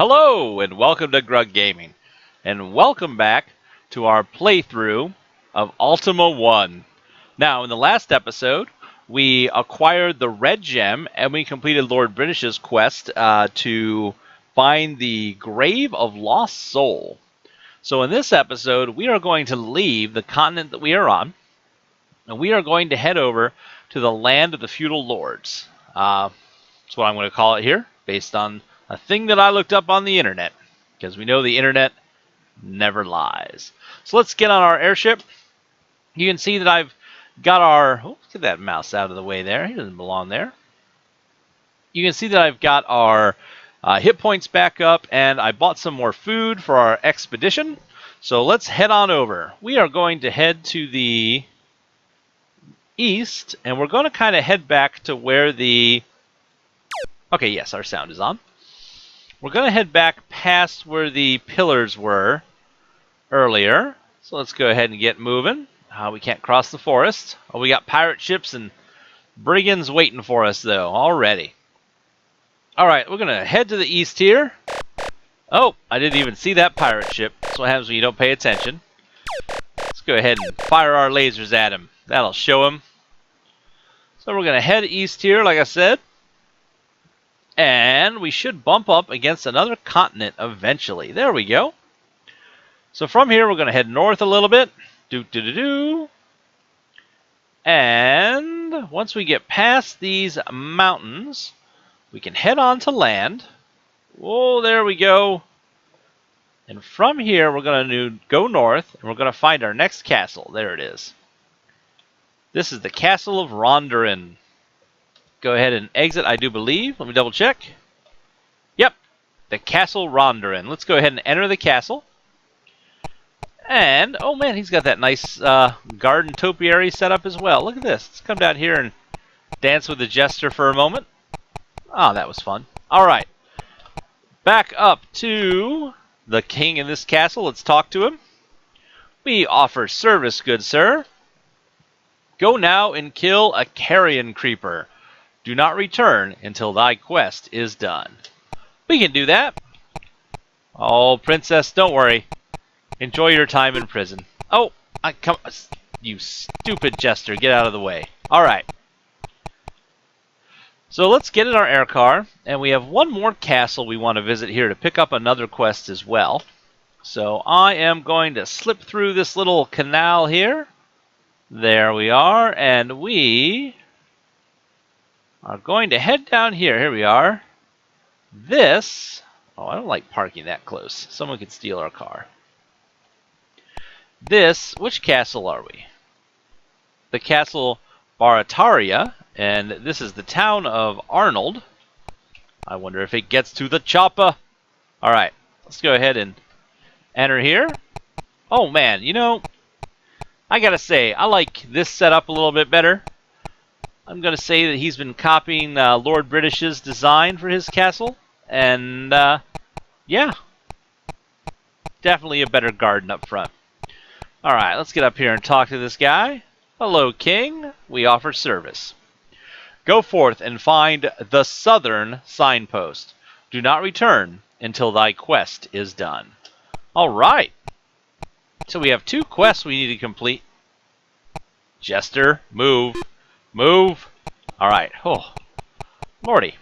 Hello, and welcome to Grug Gaming, and welcome back to our playthrough of Ultima 1. Now, in the last episode, we acquired the red gem, and we completed Lord British's quest to find the Grave of Lost Soul. So in this episode, we are going to leave the continent that we are on, and we are going to head over to the land of the Feudal Lords. That's what I'm going to call it here, based on a thing that I looked up on the internet, because we know the internet never lies. So let's get on our airship. You can see that I've got our... Oh, get that mouse out of the way there. He doesn't belong there. You can see that I've got our hit points back up, and I bought some more food for our expedition. So let's head on over. We are going to head to the east, and we're going to kind of head back to where the... Okay, yes, our sound is on. We're going to head back past where the pillars were earlier. So let's go ahead and get moving. We can't cross the forest. Oh, we got pirate ships and brigands waiting for us, though, already. All right, we're going to head to the east here. Oh, I didn't even see that pirate ship. That's what happens when you don't pay attention. Let's go ahead and fire our lasers at him. That'll show him. So we're going to head east here, like I said. And we should bump up against another continent eventually. There we go. So from here, we're going to head north a little bit. And once we get past these mountains, we can head on to land. Oh, there we go. And from here, we're going to go north, and we're going to find our next castle. There it is. This is the Castle of Rondain. Go ahead and exit, I do believe. Let me double check. Yep, the Castle Rondain. Let's go ahead and enter the castle. And, oh man, he's got that nice garden topiary set up as well. Look at this. Let's come down here and dance with the jester for a moment. Oh, that was fun. All right. Back up to the king in this castle. Let's talk to him. We offer service, good sir. Go now and kill a carrion creeper. Do not return until thy quest is done. We can do that. Oh, princess, don't worry. Enjoy your time in prison. Oh, you stupid jester, get out of the way. All right. So let's get in our air car, and we have one more castle we want to visit here to pick up another quest as well. So I am going to slip through this little canal here. There we are, and we are going to head down here. Here we are. This... Oh, I don't like parking that close. Someone could steal our car. This... Which castle are we? The Castle Barataria, and this is the town of Arnold. I wonder if it gets to the chopper. Alright, let's go ahead and enter here. Oh, man, you know, I gotta say, I like this setup a little bit better. I'm going to say that he's been copying Lord British's design for his castle. And, yeah. Definitely a better garden up front. Alright, let's get up here and talk to this guy. Hello, King. We offer service. Go forth and find the southern signpost. Do not return until thy quest is done. Alright. So we have two quests we need to complete. Jester, move. Move. Alright. Oh, Lordy.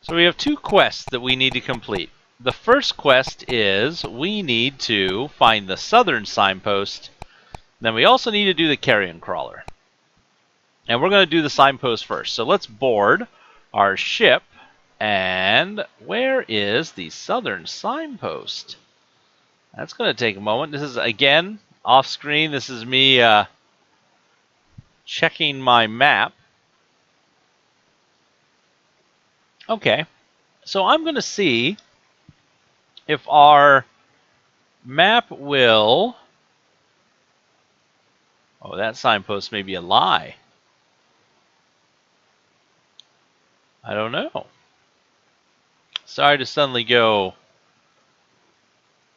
So we have two quests that we need to complete. The first quest is we need to find the southern signpost. Then we also need to do the carrion crawler. And we're going to do the signpost first. So let's board our ship. And where is the southern signpost? That's going to take a moment. This is, again, off screen. This is me... checking my map. Okay, so I'm going to see if our map will... Oh, that signpost may be a lie. I don't know. Sorry to suddenly go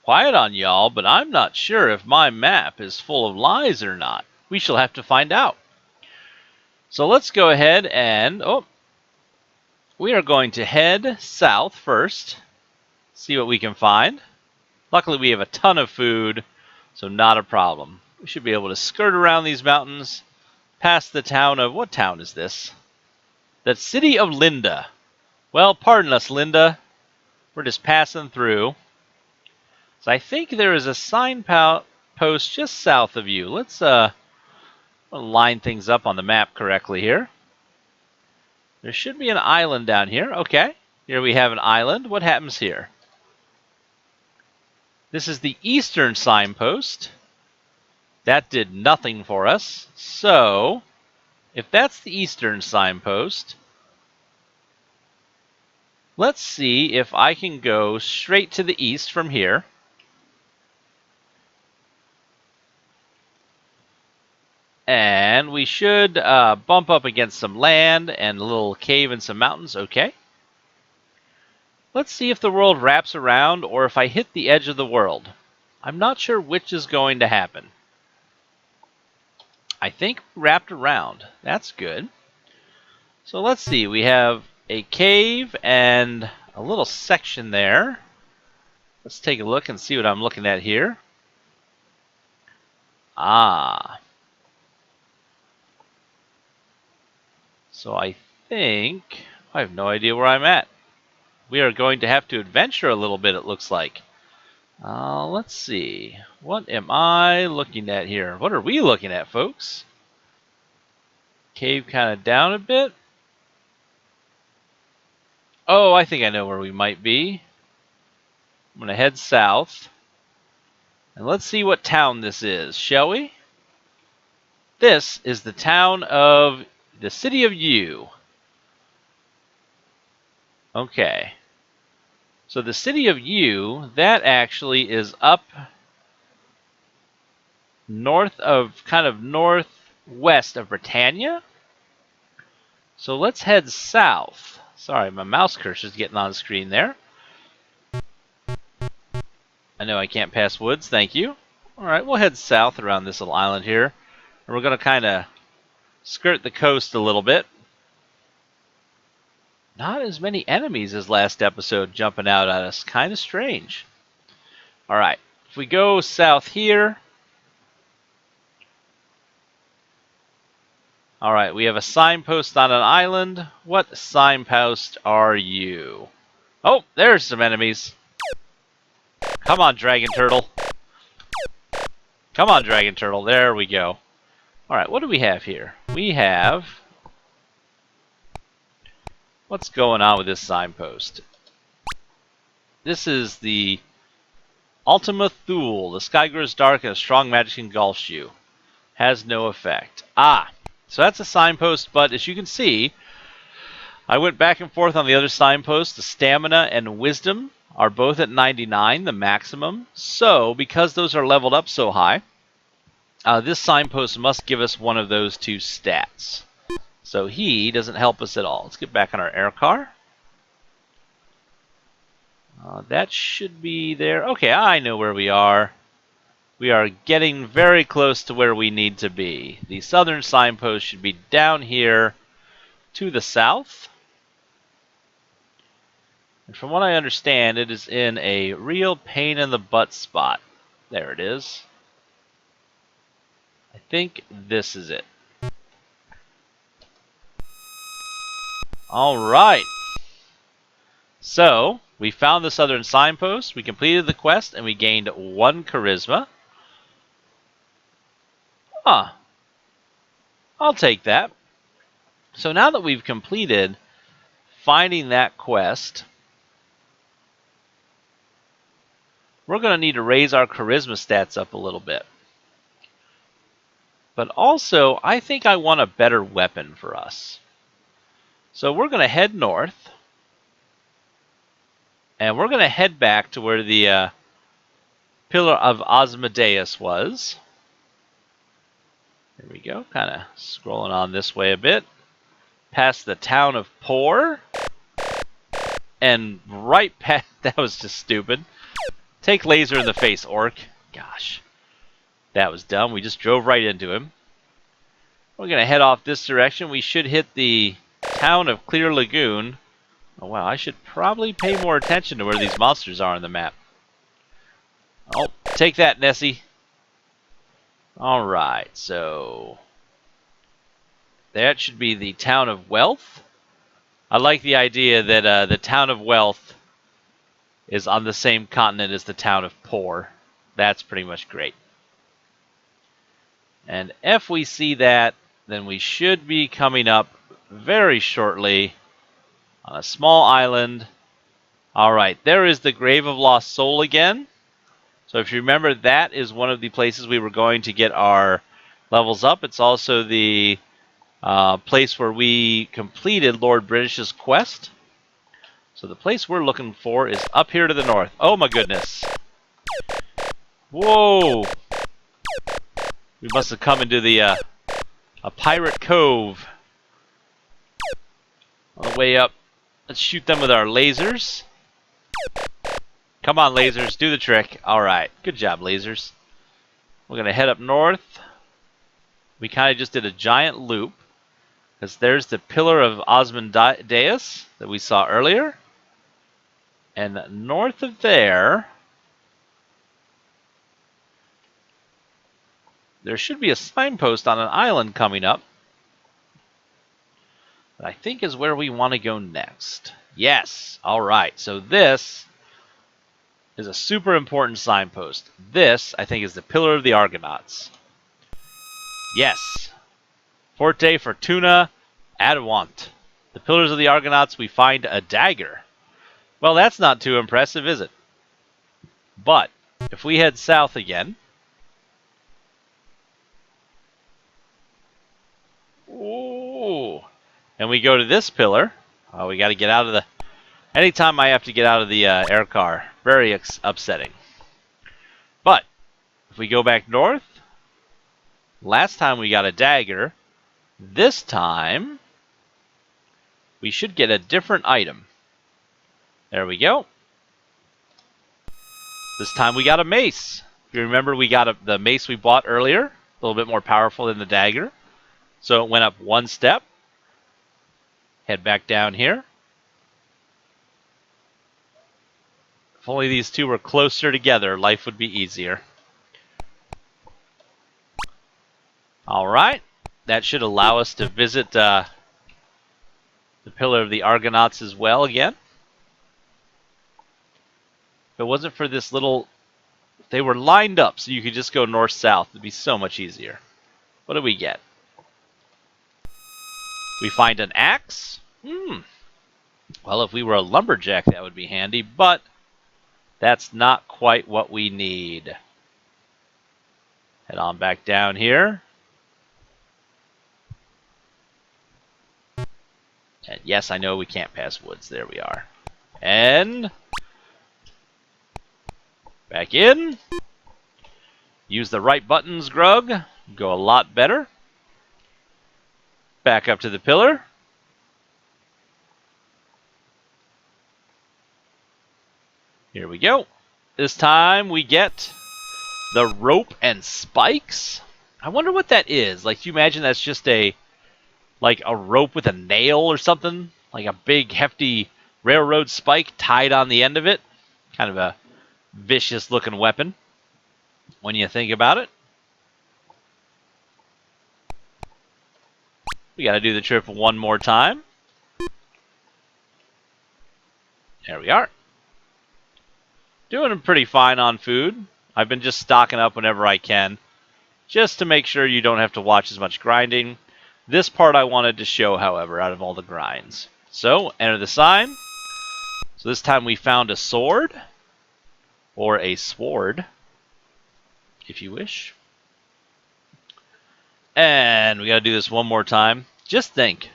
quiet on y'all, but I'm not sure if my map is full of lies or not. We shall have to find out. So let's go ahead and... Oh, We are going to head south first, see what we can find. Luckily, we have a ton of food, so not a problem. We should be able to skirt around these mountains, past the town of... What town is this? The city of Linda. Well, pardon us, Linda. We're just passing through. So I think there is a signpost just south of you. Let's line things up on the map correctly here. There should be an island down here. Okay, here we have an island. What happens here? This is the eastern signpost. That did nothing for us. So, if that's the eastern signpost, let's see if I can go straight to the east from here. And we should bump up against some land and a little cave and some mountains. Okay. Let's see if the world wraps around or if I hit the edge of the world. I'm not sure which is going to happen. I think wrapped around. That's good. So let's see. We have a cave and a little section there. Let's take a look and see what I'm looking at here. Ah. So I think... I have no idea where I'm at. We are going to have to adventure a little bit, it looks like. Let's see. What am I looking at here? What are we looking at, folks? Cave kind of down a bit. Oh, I think I know where we might be. I'm going to head south. And let's see what town this is, shall we? This is the town of the city of U. Okay. So the city of U, that actually is up north of, kind of northwest of Britannia. So let's head south. Sorry, my mouse cursor is getting on the screen there. I know I can't pass woods, thank you. Alright, we'll head south around this little island here. And we're going to kind of skirt the coast a little bit. Not as many enemies as last episode jumping out at us. Kind of strange. Alright, if we go south here. Alright, we have a signpost on an island. What signpost are you? Oh, there's some enemies. Come on, Dragon Turtle. Come on, Dragon Turtle. There we go. Alright, what do we have here? We have... What's going on with this signpost? This is the Ultima Thule. The sky grows dark and a strong magic engulfs you. Has no effect. Ah, so that's a signpost, but as you can see, I went back and forth on the other signpost. The stamina and wisdom are both at 99, the maximum. So, because those are leveled up so high, this signpost must give us one of those two stats. So he doesn't help us at all. Let's get back on our air car. That should be there. Okay, I know where we are. We are getting very close to where we need to be. The southern signpost should be down here to the south. And from what I understand, it is in a real pain in the butt spot. There it is. I think this is it. Alright. So, we found the southern signpost, we completed the quest, and we gained 1 charisma. Huh. I'll take that. So now that we've completed finding that quest, we're going to need to raise our charisma stats up a little bit. But also, I think I want a better weapon for us. So we're going to head north. And we're going to head back to where the Pillar of Asmodeus was. There we go. Kind of scrolling on this way a bit. Past the town of Poor. And right past... That was just stupid. Take laser in the face, orc. Gosh. That was dumb. We just drove right into him. We're going to head off this direction. We should hit the town of Clear Lagoon Oh, wow, I should probably pay more attention to where these monsters are on the map. Oh, take that, Nessie. Alright, so... that should be the Town of Wealth. I like the idea that the Town of Wealth is on the same continent as the Town of Poor. That's pretty much great. And if we see that, then we should be coming up very shortly on a small island. Alright, there is the Grave of Lost Soul again. So if you remember, that is one of the places we were going to get our levels up. It's also the place where we completed Lord British's quest. So the place we're looking for is up here to the north. Oh my goodness. Whoa! We must have come into the a pirate cove. On the way up, let's shoot them with our lasers. Come on, lasers, do the trick. Alright, good job, lasers. We're going to head up north. We kind of just did a giant loop. Because there's the Pillar of Osmondeus that we saw earlier. And north of there should be a signpost on an island coming up. That I think is where we want to go next. Yes! Alright, so this is a super important signpost. This, I think, is the Pillar of the Argonauts. Yes! Forte Fortuna Advant. The Pillars of the Argonauts, we find a dagger. Well, that's not too impressive, is it? But, if we head south again... ooh! And we go to this pillar. Oh, we got to get out of the... anytime I have to get out of the air car, very upsetting. But, if we go back north, last time we got a dagger. This time, we should get a different item. There we go. This time we got a mace. If you remember, we got the mace we bought earlier, a little bit more powerful than the dagger. So it went up one step. Head back down here. If only these two were closer together, life would be easier. Alright. That should allow us to visit the Pillar of the Argonauts as well again. If it wasn't for this little... they were lined up so you could just go north-south. It'd be so much easier. What do we get? We find an axe? Well, if we were a lumberjack, that would be handy, but that's not quite what we need. Head on back down here. And yes, I know we can't pass woods. There we are. And... back in. Use the right buttons, Grug. Go a lot better. Back up to the pillar. Here we go. This time we get the rope and spikes. I wonder what that is. Like, do you imagine that's just a rope with a nail or something? Like a big, hefty railroad spike tied on the end of it? Kind of a vicious-looking weapon when you think about it. We got to do the trip one more time. There we are. Doing pretty fine on food. I've been just stocking up whenever I can, just to make sure you don't have to watch as much grinding. This part I wanted to show, however, out of all the grinds. So, enter the sign. So this time we found a sword, or a sword, if you wish. And we got to do this one more time. Just think.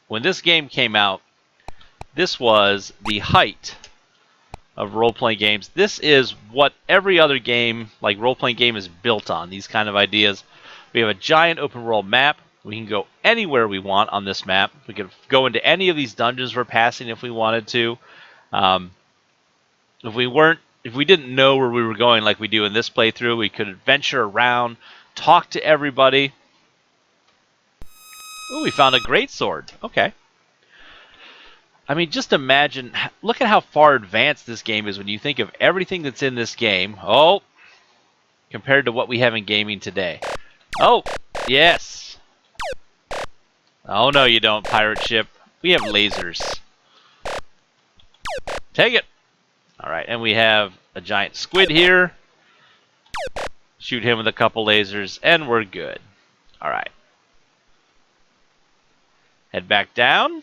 When this game came out, this was the height of role-playing games. This is what every other game, like role-playing game, is built on, these kind of ideas. We have a giant open-world map. We can go anywhere we want on this map. We could go into any of these dungeons we're passing if we wanted to. If we didn't know where we were going like we do in this playthrough, we could venture around, talk to everybody. Ooh, we found a great sword. Okay. I mean, just imagine, look at how far advanced this game is when you think of everything that's in this game. Oh, compared to what we have in gaming today. Oh, yes. Oh, no, you don't, pirate ship. We have lasers. Take it. All right, and we have a giant squid here. Shoot him with a couple lasers, and we're good. All right. Head back down.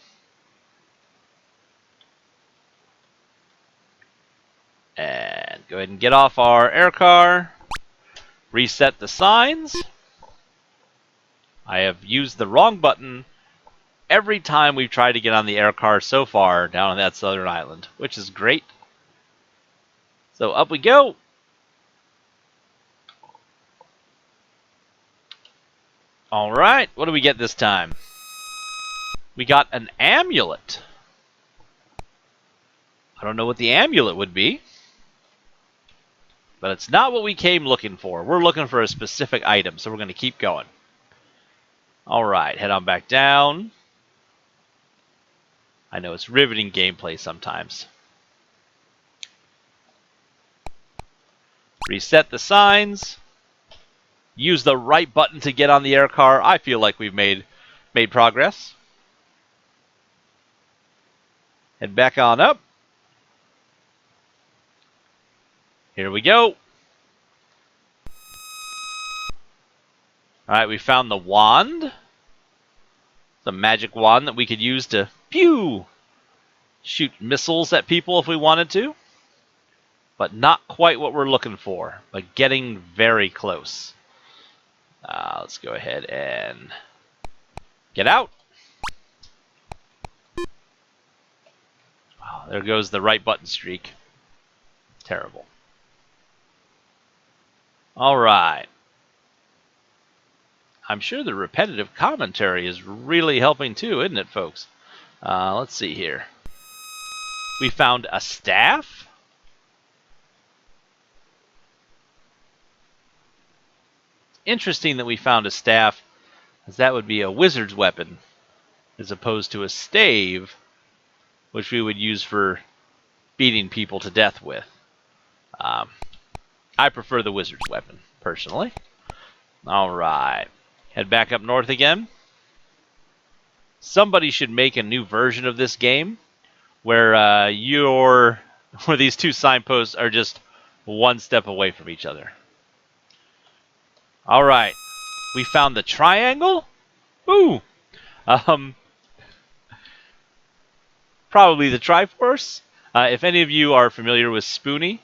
And go ahead and get off our air car. Reset the signs. I have used the wrong button every time we've tried to get on the air car so far down on that southern island, which is great. So up we go. All right, what do we get this time? We got an amulet. I don't know what the amulet would be, but it's not what we came looking for. We're looking for a specific item, so we're going to keep going. All right, head on back down. I know it's riveting gameplay sometimes. Reset the signs. Use the right button to get on the air car. I feel like we've made progress. Head back on up. Here we go. All right, we found the wand. The magic wand that we could use to pew, shoot missiles at people if we wanted to. But not quite what we're looking for, but getting very close. Let's go ahead and get out. Oh, there goes the right button streak. Terrible. All right. I'm sure the repetitive commentary is really helping too, isn't it, folks? Let's see here. We found a staff. Interesting that we found a staff, as that would be a wizard's weapon, as opposed to a stave, which we would use for beating people to death with. I prefer the wizard's weapon, personally. All right. Head back up north again. Somebody should make a new version of this game where where these two signposts are just one step away from each other. All right. We found the triangle. Ooh. Probably the Triforce. If any of you are familiar with Spoonie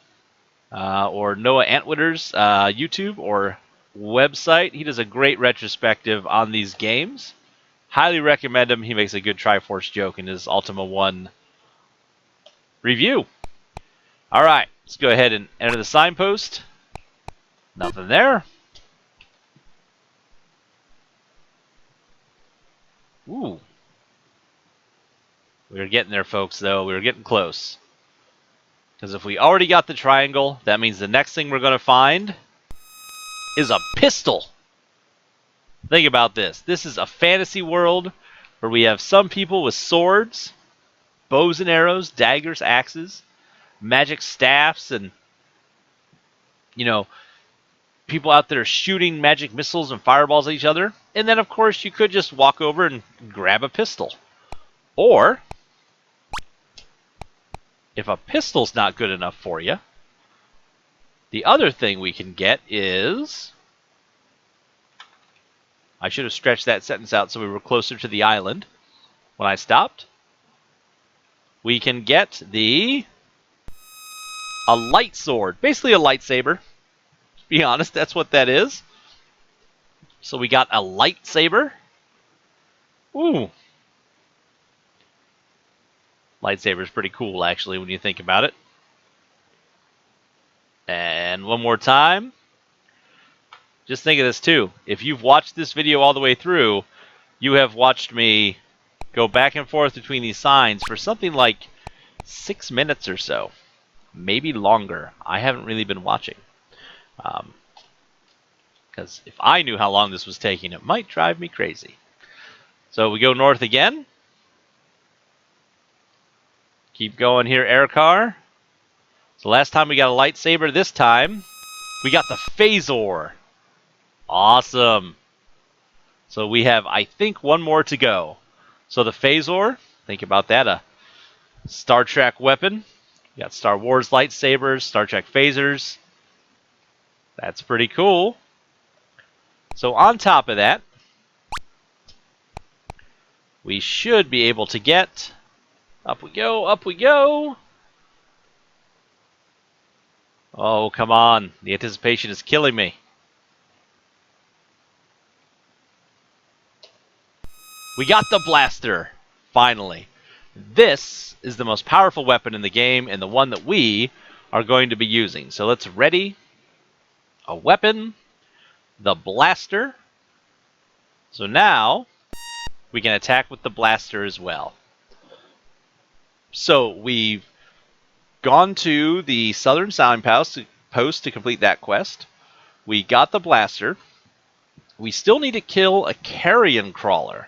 or Noah Antwitter's YouTube or website, he does a great retrospective on these games. Highly recommend him. He makes a good Triforce joke in his Ultima 1 review. All right, let's go ahead and enter the signpost. Nothing there. Ooh. We were getting there, folks, though. We were getting close. Because if we already got the triangle, that means the next thing we're going to find is a pistol. Think about this. This is a fantasy world where we have some people with swords, bows and arrows, daggers, axes, magic staffs, and, you know, people out there shooting magic missiles and fireballs at each other. And then, of course, you could just walk over and grab a pistol. Or, if a pistol's not good enough for you, the other thing we can get is... I should have stretched that sentence out so we were closer to the island when I stopped. We can get a light sword. Basically a lightsaber. To be honest, that's what that is. So we got a lightsaber. Ooh. Lightsaber is pretty cool, actually, when you think about it. And one more time. Just think of this, too. If you've watched this video all the way through, you have watched me go back and forth between these signs for something like 6 minutes or so. Maybe longer. I haven't really been watching. Because if I knew how long this was taking, it might drive me crazy. So we go north again. Keep going here, air car. So last time we got a lightsaber. This time we got the phasor. Awesome. So we have, I think, one more to go. So the phasor, think about that, a Star Trek weapon. You got Star Wars lightsabers, Star Trek phasers. That's pretty cool. So on top of that, we should be able to get... Up we go, up we go! Oh, come on. The anticipation is killing me. We got the blaster, finally. This is the most powerful weapon in the game and the one that we are going to be using. So let's ready a weapon, the blaster. So now we can attack with the blaster as well. So we've gone to the Southern Signpost to complete that quest. We got the blaster. We still need to kill a carrion crawler.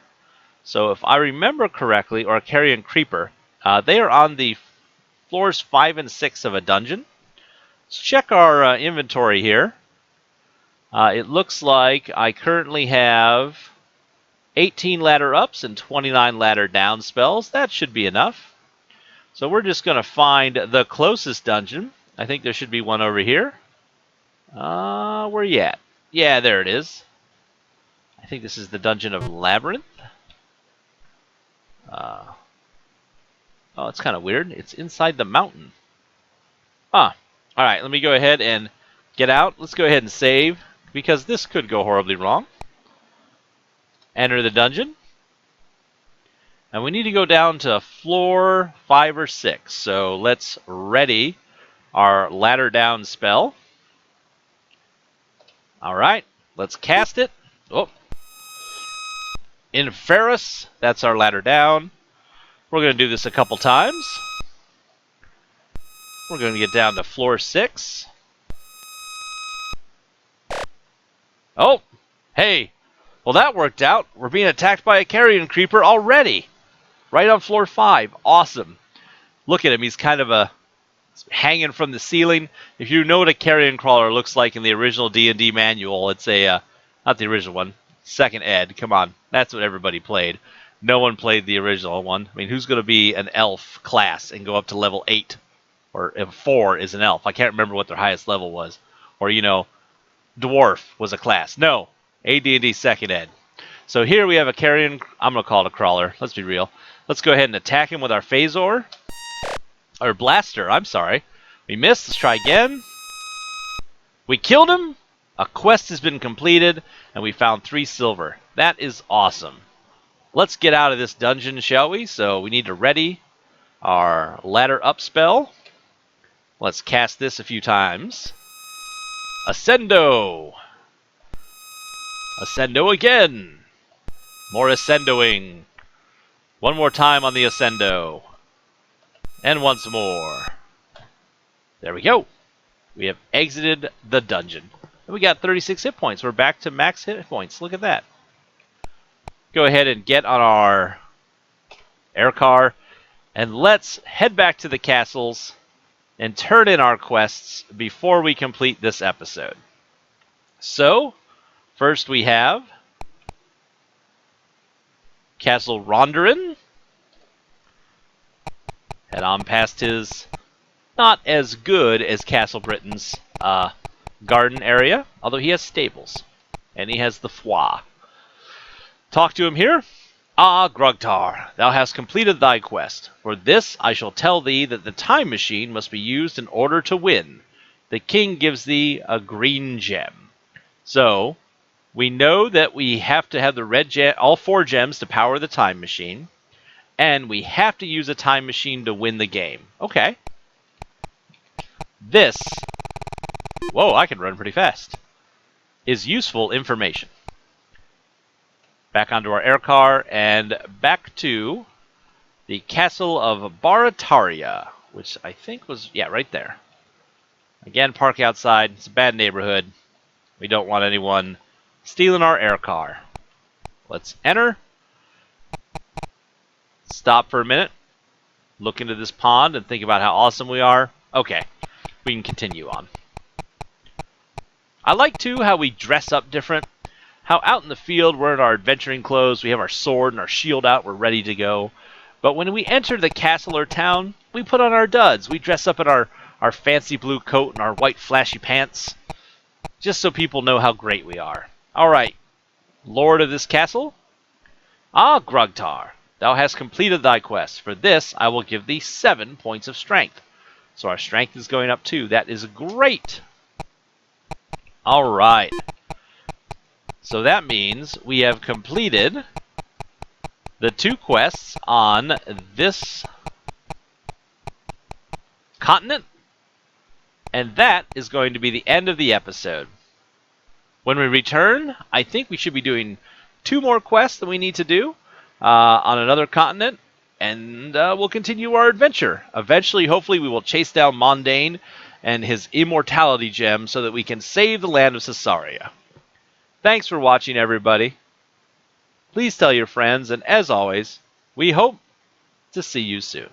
So if I remember correctly, or a carrion creeper, they are on the floors 5 and 6 of a dungeon. Let's check our inventory here. It looks like I currently have 18 ladder ups and 29 ladder down spells. That should be enough. So we're just going to find the closest dungeon. I think there should be one over here. Where you at? Yeah, there it is. I think this is the Dungeon of Labyrinth. Oh, it's kind of weird. It's inside the mountain. All right, let me go ahead and get out. Let's go ahead and save, because this could go horribly wrong. Enter the dungeon. And we need to go down to floor 5 or 6. So let's ready our ladder down spell. All right, let's cast it. Oh. Inferus, that's our ladder down. We're going to do this a couple times. We're going to get down to floor 6. Oh, hey. Well, that worked out. We're being attacked by a carrion creeper already. Right on floor 5. Awesome. Look at him. He's kind of hanging from the ceiling. If you know what a carrion crawler looks like in the original D&D manual, it's not the original one, second ed. Come on. That's what everybody played. No one played the original one. I mean, who's going to be an elf class and go up to level 8? Or 4 is an elf. I can't remember what their highest level was. Or, dwarf was a class. No. AD&D second ed. So here we have a carrion. I'm going to call it a crawler. Let's be real. Let's go ahead and attack him with our phasor. Or blaster, I'm sorry. We missed. Let's try again. We killed him. A quest has been completed. And we found 3 silver. That is awesome. Let's get out of this dungeon, shall we? So we need to ready our ladder up spell. Let's cast this a few times. Ascendo. Ascendo again. More ascendoing. One more time on the ascendo. And once more. There we go. We have exited the dungeon. And we got 36 hit points. We're back to max hit points. Look at that. Go ahead and get on our air car. And let's head back to the castles and turn in our quests before we complete this episode. So, first we have Castle Ronderin. Head on past his not as good as Castle Britain's garden area, although he has stables. And he has the foie. Talk to him here. Ah, Grugtar, thou hast completed thy quest. For this I shall tell thee that the time machine must be used in order to win. The king gives thee a green gem. So, we know that we have to have the red gem, all 4 gems to power the time machine. And we have to use a time machine to win the game. Okay. This, whoa, I can run pretty fast, is useful information. Back onto our air car and back to the Castle of Barataria, which I think was, yeah, right there. Again, park outside. It's a bad neighborhood. We don't want anyone stealing our air car. Let's enter. stop for a minute, look into this pond, and think about how awesome we are. Okay, we can continue on. I like, too, how we dress up different. How out in the field we're in our adventuring clothes, we have our sword and our shield out, we're ready to go. But when we enter the castle or town, we put on our duds. We dress up in our fancy blue coat and our white flashy pants, just so people know how great we are. All right, lord of this castle. Ah, Grugtar, thou hast completed thy quest. For this I will give thee 7 points of strength. So our strength is going up too. That is great. All right. So that means we have completed the 2 quests on this continent, and that is going to be the end of the episode. When we return, I think we should be doing 2 more quests that we need to do on another continent, and we'll continue our adventure. Eventually, hopefully, we will chase down Mondain and his immortality gem so that we can save the land of Caesarea. Thanks for watching, everybody. Please tell your friends, and as always, we hope to see you soon.